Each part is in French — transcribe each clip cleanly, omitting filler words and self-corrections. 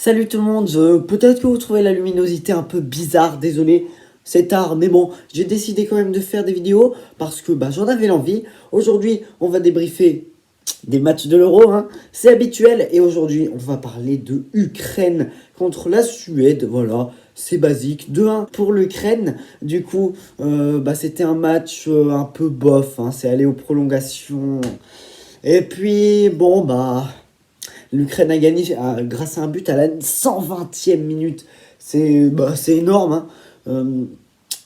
Salut tout le monde, peut-être que vous trouvez la luminosité un peu bizarre, désolé, c'est tard, mais bon, j'ai décidé quand même de faire des vidéos parce que j'en avais l'envie. Aujourd'hui, on va débriefer des matchs de l'Euro, hein. C'est habituel, et aujourd'hui, on va parler de Ukraine contre la Suède, voilà, c'est basique, 2-1 pour l'Ukraine. Du coup, c'était un match un peu bof, hein. C'est allé aux prolongations, et puis, l'Ukraine a gagné grâce à un but à la 120e minute. C'est énorme, hein.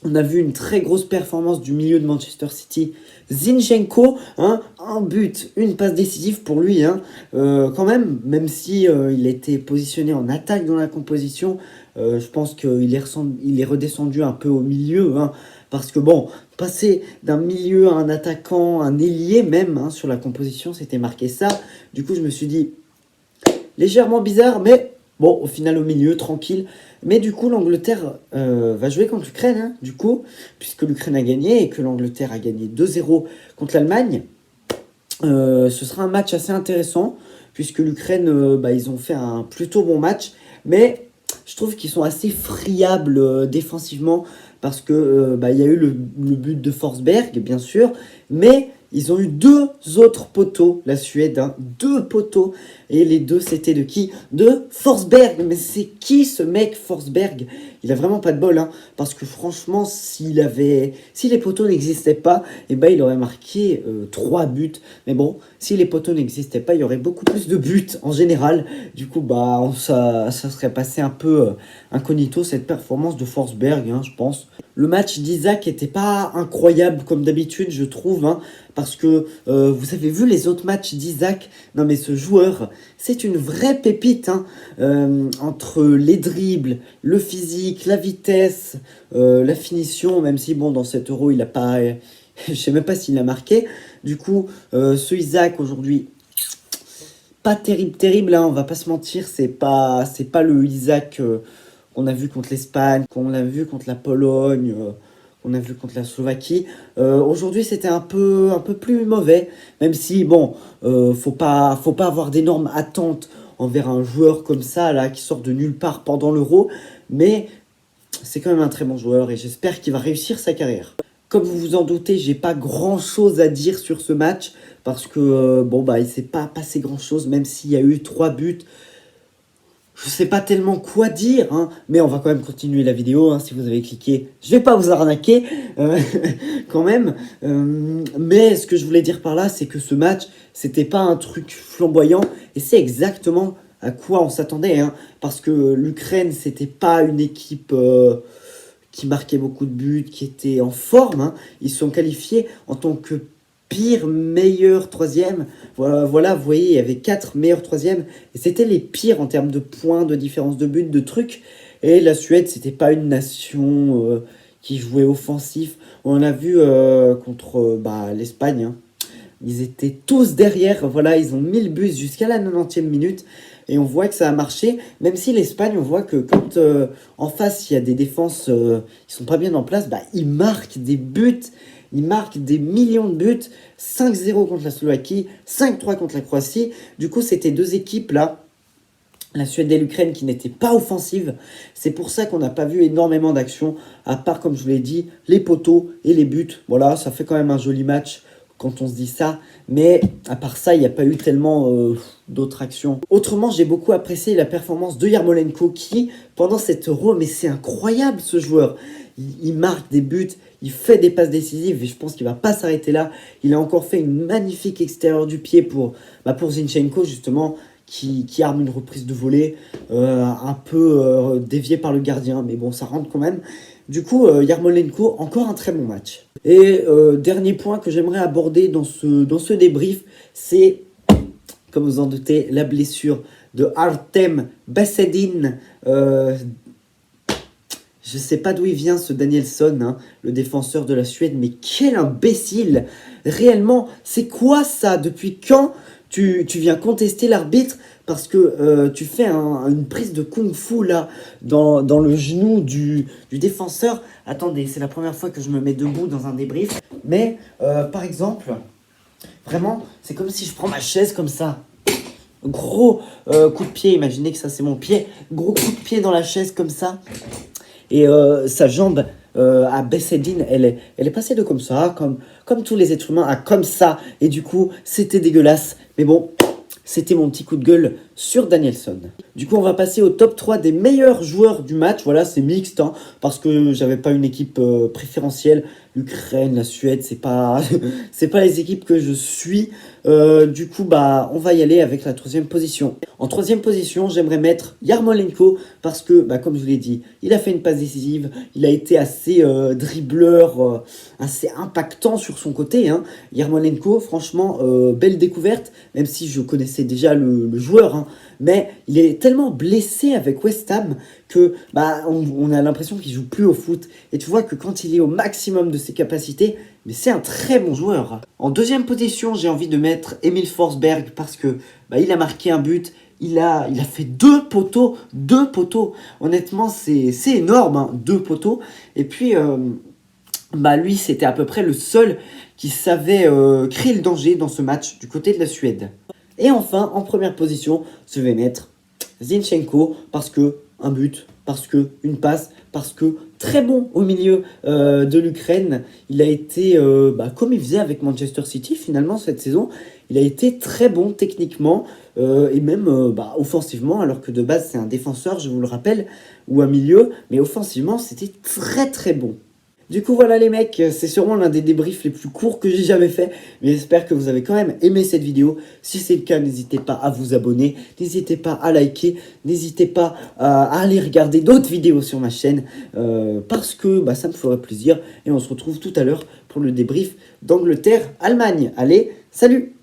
On a vu une très grosse performance du milieu de Manchester City. Zinchenko, hein, un but, une passe décisive pour lui, hein. Quand même si il était positionné en attaque dans la composition, je pense qu'il est redescendu un peu au milieu, hein, parce que passer d'un milieu à un attaquant, un ailier même, hein, sur la composition, c'était marqué ça. Du coup, je me suis dit, légèrement bizarre, mais bon, au final, au milieu, tranquille. Mais du coup, l'Angleterre va jouer contre l'Ukraine, hein, du coup, puisque l'Ukraine a gagné et que l'Angleterre a gagné 2-0 contre l'Allemagne. Ce sera un match assez intéressant, puisque l'Ukraine, ils ont fait un plutôt bon match, mais je trouve qu'ils sont assez friables défensivement, parce que il y a eu le but de Forsberg, bien sûr, mais ils ont eu deux autres poteaux, la Suède, hein, deux poteaux, et les deux c'était de qui? De Forsberg. Mais c'est qui ce mec Forsberg? Il a vraiment pas de bol, hein, parce que franchement, si les poteaux n'existaient pas, il aurait marqué 3 buts. Mais bon, si les poteaux n'existaient pas, il y aurait beaucoup plus de buts en général. Du coup, ça serait passé un peu incognito, cette performance de Forsberg, hein, je pense. Le match d'Isaac était pas incroyable comme d'habitude, je trouve, hein, parce que vous avez vu les autres matchs d'Isaac. Non mais ce joueur, c'est une vraie pépite, hein. Entre les dribbles, le physique, la vitesse, la finition, même si dans cet Euro il a pas, je sais même pas s'il a marqué. Du coup, ce Isaac aujourd'hui, pas terrible, hein, on va pas se mentir, c'est pas le Isaac qu'on a vu contre l'Espagne, qu'on a vu contre la Pologne, qu'on a vu contre la Slovaquie. Aujourd'hui, c'était un peu plus mauvais, même si faut pas avoir d'énormes attentes envers un joueur comme ça là qui sort de nulle part pendant l'Euro, mais c'est quand même un très bon joueur et j'espère qu'il va réussir sa carrière. Comme vous vous en doutez, j'ai pas grand chose à dire sur ce match parce que il s'est pas passé grand chose, même s'il y a eu 3 buts. Je sais pas tellement quoi dire, hein, mais on va quand même continuer la vidéo, hein, si vous avez cliqué. Je vais pas vous arnaquer, quand même. Mais ce que je voulais dire par là, c'est que ce match, c'était pas un truc flamboyant, et c'est exactement à quoi on s'attendait, hein, parce que l'Ukraine, c'était pas une équipe qui marquait beaucoup de buts, qui était en forme, hein. Ils sont qualifiés en tant que pire meilleur troisième. Voilà, vous voyez, il y avait 4 meilleurs troisièmes, et c'était les pires en termes de points, de différence de but, de trucs. Et la Suède, c'était pas une nation qui jouait offensif. On a vu contre l'Espagne, hein. Ils étaient tous derrière, voilà, ils ont mis le but jusqu'à la 90e minute. Et on voit que ça a marché, même si l'Espagne, on voit que quand en face, il y a des défenses qui sont pas bien en place, ils marquent des buts, ils marquent des millions de buts. 5-0 contre la Slovaquie, 5-3 contre la Croatie. Du coup, c'était deux équipes là, la Suède et l'Ukraine, qui n'étaient pas offensives. C'est pour ça qu'on n'a pas vu énormément d'actions, à part, comme je vous l'ai dit, les poteaux et les buts. Voilà, ça fait quand même un joli match quand on se dit ça, mais à part ça, il n'y a pas eu tellement d'autres actions. Autrement, j'ai beaucoup apprécié la performance de Yarmolenko qui, pendant cet Euro, mais c'est incroyable ce joueur, il marque des buts, il fait des passes décisives, et je pense qu'il ne va pas s'arrêter là. Il a encore fait une magnifique extérieure du pied pour Zinchenko, justement, qui arme une reprise de volée, un peu déviée par le gardien, mais bon, ça rentre quand même. Du coup, Yarmolenko, encore un très bon match. Et dernier point que j'aimerais aborder dans ce débrief, c'est, comme vous en doutez, la blessure de Artem Basedin. Je sais pas d'où il vient ce Danielsson, hein, le défenseur de la Suède, mais quel imbécile! Réellement, c'est quoi ça? Depuis quand tu viens contester l'arbitre parce que tu fais une prise de kung-fu là, dans le genou du défenseur? Attendez, c'est la première fois que je me mets debout dans un débrief. Mais, par exemple, vraiment, c'est comme si je prends ma chaise comme ça. Gros coup de pied, imaginez que ça c'est mon pied. Gros coup de pied dans la chaise comme ça. Et sa jambe à Bessedine, elle est passée de comme ça, comme tous les êtres humains, à comme ça. Et du coup, c'était dégueulasse. Mais bon, c'était mon petit coup de gueule sur Danielson. Du coup, on va passer au top 3 des meilleurs joueurs du match. Voilà, c'est mixte, hein, parce que j'avais pas une équipe préférentielle. L'Ukraine, la Suède, c'est pas, c'est pas les équipes que je suis. Du coup, bah, on va y aller avec la troisième position. En troisième position, j'aimerais mettre Yarmolenko parce que, bah, comme je vous l'ai dit, il a fait une passe décisive. Il a été assez dribbleur, assez impactant sur son côté, hein. Yarmolenko, franchement, belle découverte, même si je connaissais déjà le joueur, hein. Mais il est tellement blessé avec West Ham que bah, on a l'impression qu'il joue plus au foot. Et tu vois que quand il est au maximum de ses capacités, mais c'est un très bon joueur. En deuxième position, j'ai envie de mettre Emil Forsberg parce que bah, il a marqué un but. Il a fait deux poteaux. Honnêtement, c'est énorme, hein, deux poteaux. Et puis, bah, lui, c'était à peu près le seul qui savait créer le danger dans ce match du côté de la Suède. Et enfin, en première position, je vais mettre Zinchenko parce que un but, parce que une passe, parce que très bon au milieu de l'Ukraine. Il a été, bah, comme il faisait avec Manchester City finalement cette saison, il a été très bon techniquement et même bah, offensivement, alors que de base c'est un défenseur, je vous le rappelle, ou un milieu, mais offensivement c'était très très bon. Du coup voilà les mecs, c'est sûrement l'un des débriefs les plus courts que j'ai jamais fait, mais j'espère que vous avez quand même aimé cette vidéo. Si c'est le cas, n'hésitez pas à vous abonner, n'hésitez pas à liker, n'hésitez pas à aller regarder d'autres vidéos sur ma chaîne, parce que bah, ça me ferait plaisir. Et on se retrouve tout à l'heure pour le débrief d'Angleterre-Allemagne. Allez, salut!